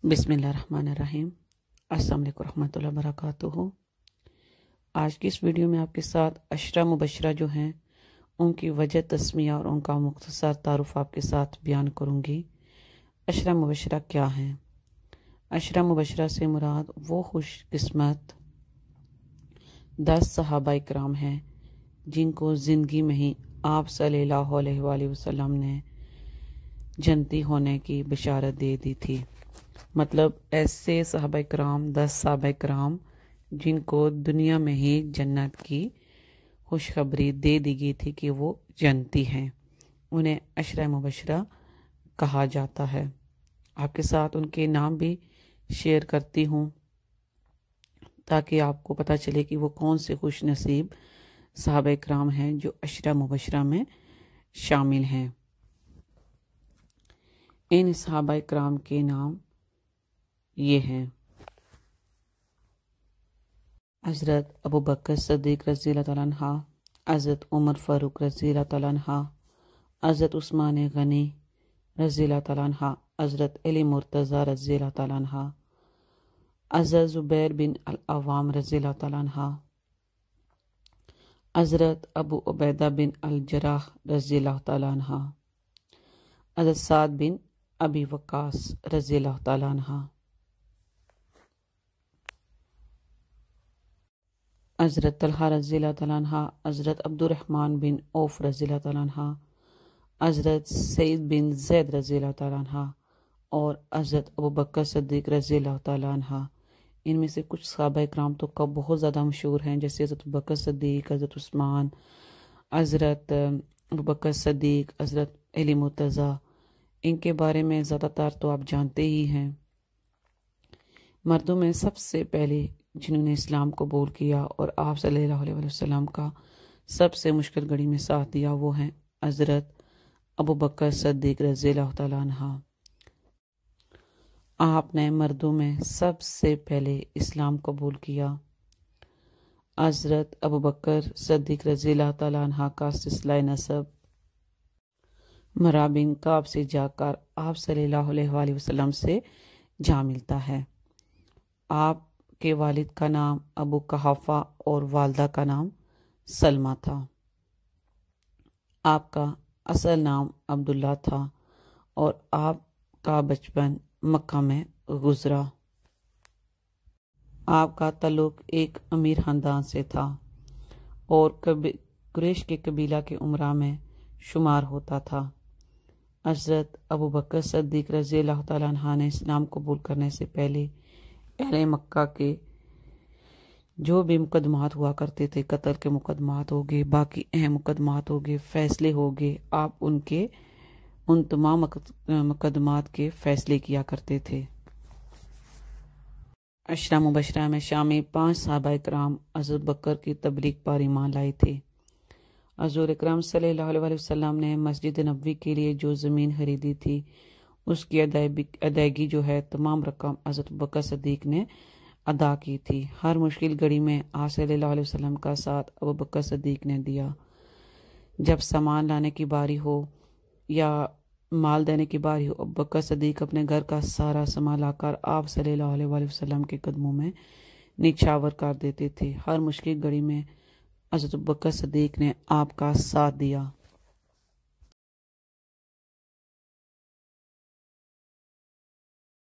बिस्मिल्लाहिर्रहमानिर्रहीम। अस्सलाम वालेकुम रहमतुल्लाहि व बरकातुहू। आज की इस वीडियो में आपके साथ अशरा मुबशरा जो हैं उनकी वजह तस्मिया और उनका मुख्तसर तारुफ आपके साथ बयान करूँगी। अशरा मुबशरा क्या हैं? अशरा मुबशरा से मुराद वो खुशकिस्मत 10 सहाबाए किराम हैं जिनको ज़िंदगी में ही आप सल्लल्लाहु अलैहि वसल्लम ने जन्नती होने की बशारत दे दी थी। मतलब ऐसे सहाबाए किराम 10 सहाबाए किराम जिनको दुनिया में ही जन्नत की खुशखबरी दे दी गई थी कि वो जन्नती हैं, उन्हें अशरा मुबशरा कहा जाता है। आपके साथ उनके नाम भी शेयर करती हूँ ताकि आपको पता चले कि वो कौन से खुश नसीब सहाबाए किराम हैं जो अशरा मुबशरा में शामिल हैं। इन सहाबाए किराम के नाम ये हैं: हज़रत अबू बकर सद्दीक़ रज़ियल्लाहु तआला अन्हा, हज़रत उमर फ़ारूक रज़ियल्लाहु तआला अन्हा, हज़रत उस्मान गनी रज़ियल्लाहु तआला अन्हा, हज़रत अली मुर्तज़ा रज़ियल्लाहु तआला अन्हा, हज़रत ज़ुबैर बिन अल-अव्वाम रज़ियल्लाहु तआला अन्हा, हज़रत अबू उबैदा बिन अल-जर्राह रज़ियल्लाहु तआला अन्हा, हज़रत साद बिन अबी वक्कास रज़ियल्लाहु तआला अन्हा, हज़रत तलहा रज़ियल्लाहु तआला अन्हा, हज़रत अब्दुर्रहमान बिन औफ रज़ियल्लाहु तआला अन्हा, हज़रत सईद बिन ज़ैद रज़ियल्लाहु तआला अन्हा और हज़रत अबू बकर सद्दीक़ रज़ियल्लाहु तआला अन्हा। इनमें से कुछ सहाबाए किराम तो कब बहुत ज़्यादा मशहूर हैं, जैसे हज़रत अबू बकर सद्दीक़, हज़रत उस्मान, हज़रत अबू बकर सद्दीक़, हज़रत अली मुर्तज़ा। इनके बारे में ज़्यादातर तो आप जानते ही हैं। मर्दों में सबसे पहले जिन्होंने इस्लाम कबूल किया और आप सल्लल्लाहु अलैहि वसल्लम का सबसे मुश्किल घड़ी में साथ दिया वो हैं हज़रत अबू बकर सद्दीक़ रज़ियल्लाहु तआला अन्हा। आपने मर्दों में सबसे पहले इस्लाम कबूल किया। हज़रत अबू बकर सद्दीक़ रज़ियल्लाहु तआला अन्हा का सिलसिला नसब मरा बिन काब से जाकर आप सल्लल्लाहु अलैहि वसल्लम से जा मिलता है। आप के वालिद का नाम अबू कहाफा और वालदा का नाम सलमा था। आपका असल नाम अब्दुल्ला था और आपका बचपन मक्का में गुजरा। आपका ताल्लुक एक अमीर खानदान से था और कुरैश के कबीला के उमरा में शुमार होता था। हज़रत अबू बकर सद्दीक़ रज़ियल्लाहु तआला अन्हा ने इस्लाम कबूल करने से पहले अहले मक्का के जो भी मुकदमात हुआ करते थे, कत्ल के मुकदमात हो गए, बाकी अहम मुकदमात हो गए, फैसले हो गए, आप उन तमाम मुकदमात के फैसले किया करते थे। अशरा मुबशरा में शामिल 5 सहाबाए किराम हज़रत बकर की तबलीग पर ईमान लाए थे। हुज़ूर अकरम सल्लल्लाहु अलैहि वसल्लम ने मस्जिद नबवी के लिए जो ज़मीन खरीदी थी उसकी अदायगी जो है तमाम रकम हज़रत बकर सद्दीक़ ने अदा की थी। हर मुश्किल घड़ी में आप सल्लल्लाहु अलैहि वसल्लम का साथ अबू बकर सद्दीक़ ने दिया। जब सामान लाने की बारी हो या माल देने की बारी हो, अबू बकर सद्दीक़ अपने घर का सारा सामान लाकर आप सल्लल्लाहु अलैहि वसल्लम के कदमों में निछावर कर देते थे। हर मुश्किल घड़ी में हज़रत अबू बकर सद्दीक़ ने आपका साथ दिया।